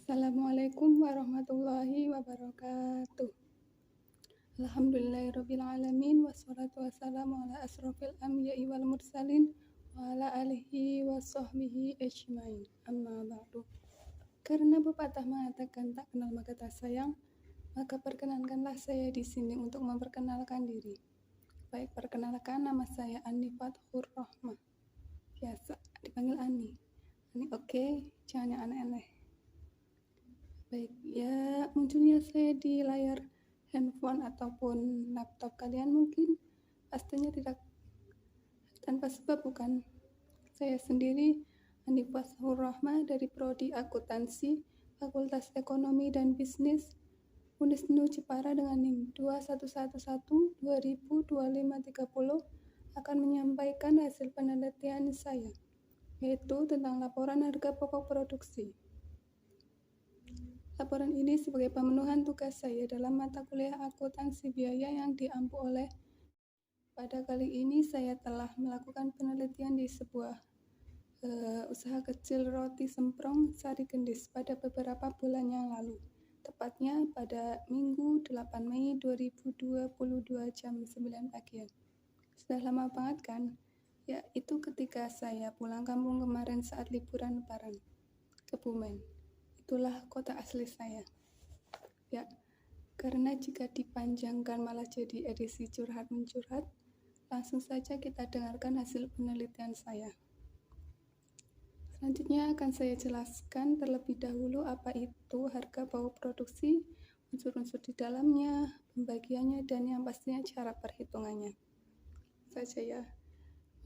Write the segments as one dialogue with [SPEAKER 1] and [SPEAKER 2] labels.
[SPEAKER 1] Assalamualaikum warahmatullahi wabarakatuh. Alhamdulillahirrabbilalamin. Wassalatu wassalamu ala asrofil anbiya'i wal mursalin wa ala alihi wa sahbihi ajmain. Amma ba'du. Karena pepatah mengatakan tak kenal maka tak sayang, maka perkenankanlah saya di sini untuk memperkenalkan diri. Baik, perkenalkan, nama saya Ani Fathur Rahmah. Biasa dipanggil Ani. Ani oke, jangan yang aneh-aneh. Baik, ya munculnya saya di layar handphone ataupun laptop kalian mungkin pastinya tidak tanpa sebab, bukan? Saya sendiri, Andi Fathur Rahmah dari Prodi Akuntansi, Fakultas Ekonomi dan Bisnis, Unisnu Jepara dengan NIM 2111-202530 akan menyampaikan hasil penelitian saya, yaitu tentang laporan harga pokok produksi. Laporan ini sebagai pemenuhan tugas saya dalam mata kuliah akuntansi biaya yang diampu oleh. Pada kali ini saya telah melakukan penelitian di sebuah usaha kecil roti semprong Sari Gendis pada beberapa bulan yang lalu. Tepatnya pada Minggu 8 Mei 2022 jam 9 pagi. Sudah lama banget kan? Ya, itu ketika saya pulang kampung kemarin saat liburan Lebaran ke Bumen. Itulah kota asli saya. Ya, karena jika dipanjangkan malah jadi edisi curhat-mencurhat, langsung saja kita dengarkan hasil penelitian saya. Selanjutnya akan saya jelaskan terlebih dahulu apa itu harga pokok produksi, unsur-unsur di dalamnya, pembagiannya, dan yang pastinya cara perhitungannya. Saja ya.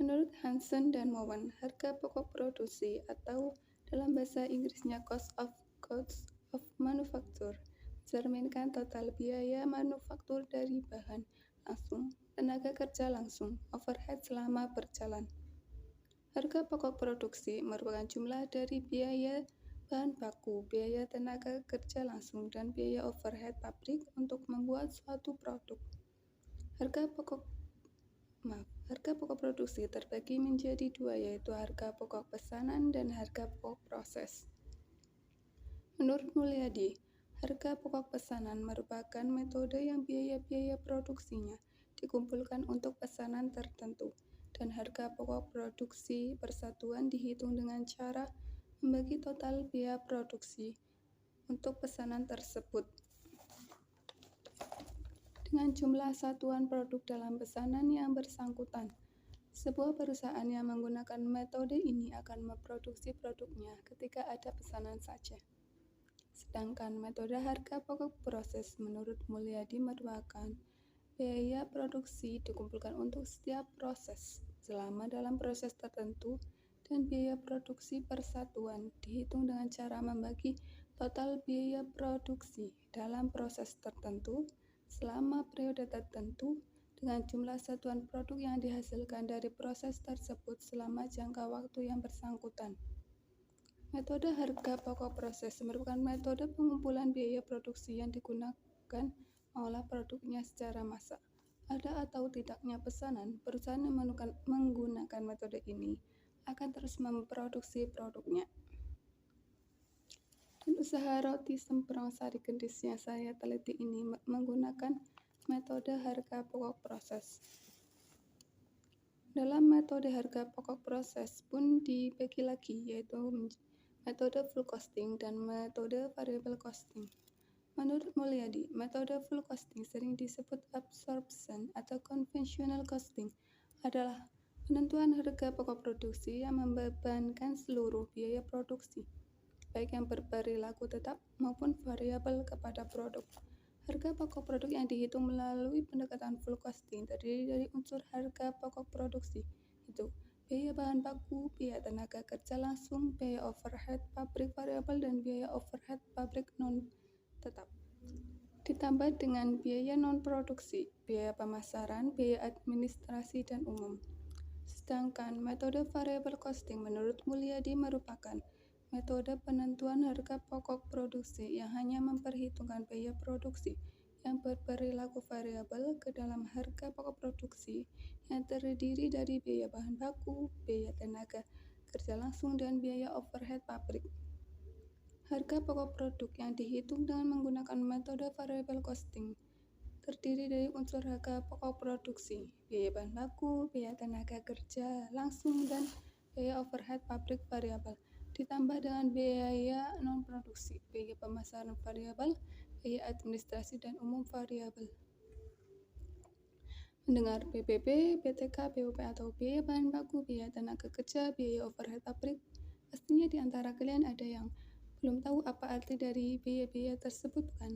[SPEAKER 1] Menurut Hansen dan Mowen, harga pokok produksi atau dalam bahasa Inggrisnya cost of goods of manufacture mencerminkan total biaya manufaktur dari bahan langsung, tenaga kerja langsung, overhead selama berjalan. Harga pokok produksi merupakan jumlah dari biaya bahan baku, biaya tenaga kerja langsung, dan biaya overhead pabrik untuk membuat suatu produk. Harga pokok produksi terbagi menjadi dua, yaitu harga pokok pesanan dan harga pokok proses. Menurut Mulyadi, harga pokok pesanan merupakan metode yang biaya-biaya produksinya dikumpulkan untuk pesanan tertentu, dan harga pokok produksi persatuan dihitung dengan cara membagi total biaya produksi untuk pesanan tersebut dengan jumlah satuan produk dalam pesanan yang bersangkutan. Sebuah perusahaan yang menggunakan metode ini akan memproduksi produknya ketika ada pesanan saja. Sedangkan metode harga pokok proses menurut Mulyadi merupakan biaya produksi dikumpulkan untuk setiap proses selama dalam proses tertentu, dan biaya produksi persatuan dihitung dengan cara membagi total biaya produksi dalam proses tertentu selama periode tertentu dengan jumlah satuan produk yang dihasilkan dari proses tersebut selama jangka waktu yang bersangkutan. Metode harga pokok proses merupakan metode pengumpulan biaya produksi yang digunakan mengolah produknya secara massal. Ada atau tidaknya pesanan, perusahaan yang menggunakan metode ini akan terus memproduksi produknya. Dan usaha roti semprong Sari Gendis yang saya teliti ini menggunakan metode harga pokok proses. Dalam metode harga pokok proses pun dibagi lagi, yaitu metode full costing dan metode variable costing. Menurut Mulyadi, metode full costing sering disebut absorption atau conventional costing adalah penentuan harga pokok produksi yang membebankan seluruh biaya produksi, baik yang berperilaku tetap maupun variabel kepada produk. Harga pokok produk yang dihitung melalui pendekatan full costing terdiri dari unsur harga pokok produksi, itu biaya bahan baku, biaya tenaga kerja langsung, biaya overhead pabrik variabel, dan biaya overhead pabrik non-tetap. Ditambah dengan biaya non-produksi, biaya pemasaran, biaya administrasi, dan umum. Sedangkan metode variable costing menurut Mulyadi merupakan metode penentuan harga pokok produksi yang hanya memperhitungkan biaya produksi yang berperilaku variabel ke dalam harga pokok produksi yang terdiri dari biaya bahan baku, biaya tenaga kerja langsung, dan biaya overhead pabrik. Harga pokok produk yang dihitung dengan menggunakan metode variable costing terdiri dari unsur harga pokok produksi, biaya bahan baku, biaya tenaga kerja langsung, dan biaya overhead pabrik variabel, ditambah dengan biaya non-produksi, biaya pemasaran variabel, biaya administrasi dan umum variabel. Mendengar PBB, BTK, BUP atau biaya bahan baku, biaya tenaga kerja, biaya overhead pabrik, pastinya di antara kalian ada yang belum tahu apa arti dari biaya-biaya tersebut, kan?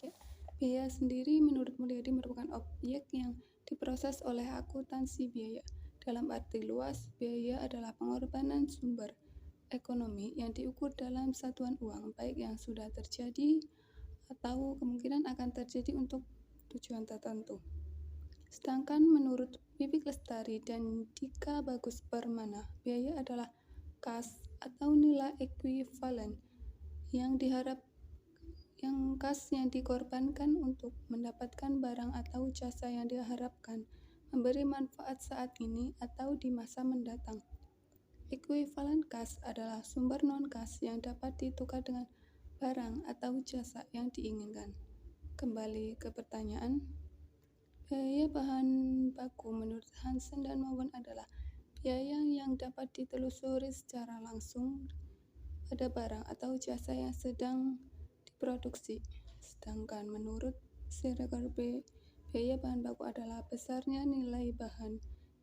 [SPEAKER 1] Ya, biaya sendiri menurut Mulyadi merupakan objek yang diproses oleh akuntansi biaya. Dalam arti luas, biaya adalah pengorbanan sumber ekonomi yang diukur dalam satuan uang, baik yang sudah terjadi atau kemungkinan akan terjadi untuk tujuan tertentu. Sedangkan menurut Vivek Lestari dan Dika Bagus Permana, biaya adalah kas atau nilai ekuivalen yang dikorbankan untuk mendapatkan barang atau jasa yang diharapkan memberi manfaat saat ini atau di masa mendatang. Ekuivalen kas adalah sumber non-kas yang dapat ditukar dengan barang atau jasa yang diinginkan. Kembali ke pertanyaan, biaya bahan baku menurut Hansen dan Mowen adalah biaya yang dapat ditelusuri secara langsung pada barang atau jasa yang sedang diproduksi. Sedangkan menurut Siregar B, biaya bahan baku adalah besarnya nilai bahan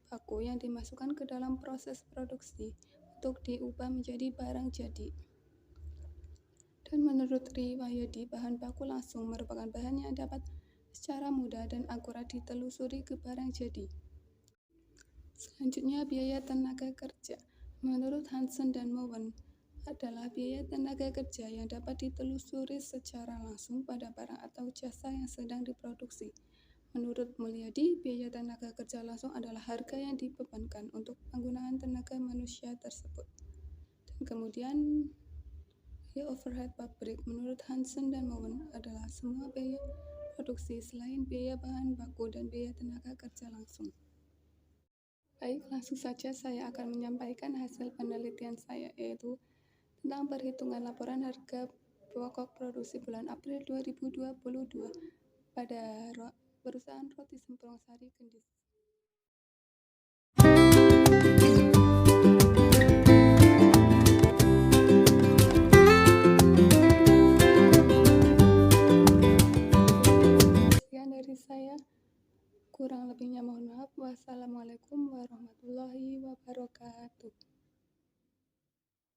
[SPEAKER 1] baku yang dimasukkan ke dalam proses produksi untuk diubah menjadi barang jadi. Dan menurut Riwayadi, bahan baku langsung merupakan bahan yang dapat secara mudah dan akurat ditelusuri ke barang jadi. Selanjutnya, biaya tenaga kerja. Menurut Hansen dan Mowen, adalah biaya tenaga kerja yang dapat ditelusuri secara langsung pada barang atau jasa yang sedang diproduksi. Menurut Mulyadi, biaya tenaga kerja langsung adalah harga yang dibebankan untuk penggunaan tenaga manusia tersebut. Dan kemudian, biaya overhead pabrik menurut Hansen dan Mowen adalah semua biaya produksi selain biaya bahan baku dan biaya tenaga kerja langsung. Baik, langsung saja saya akan menyampaikan hasil penelitian saya, yaitu tentang perhitungan laporan harga pokok produksi bulan April 2022 pada perusahaan Roti Semprong Sari Kendis. Sekian dari saya, kurang lebihnya mohon maaf. Wassalamualaikum warahmatullahi wabarakatuh.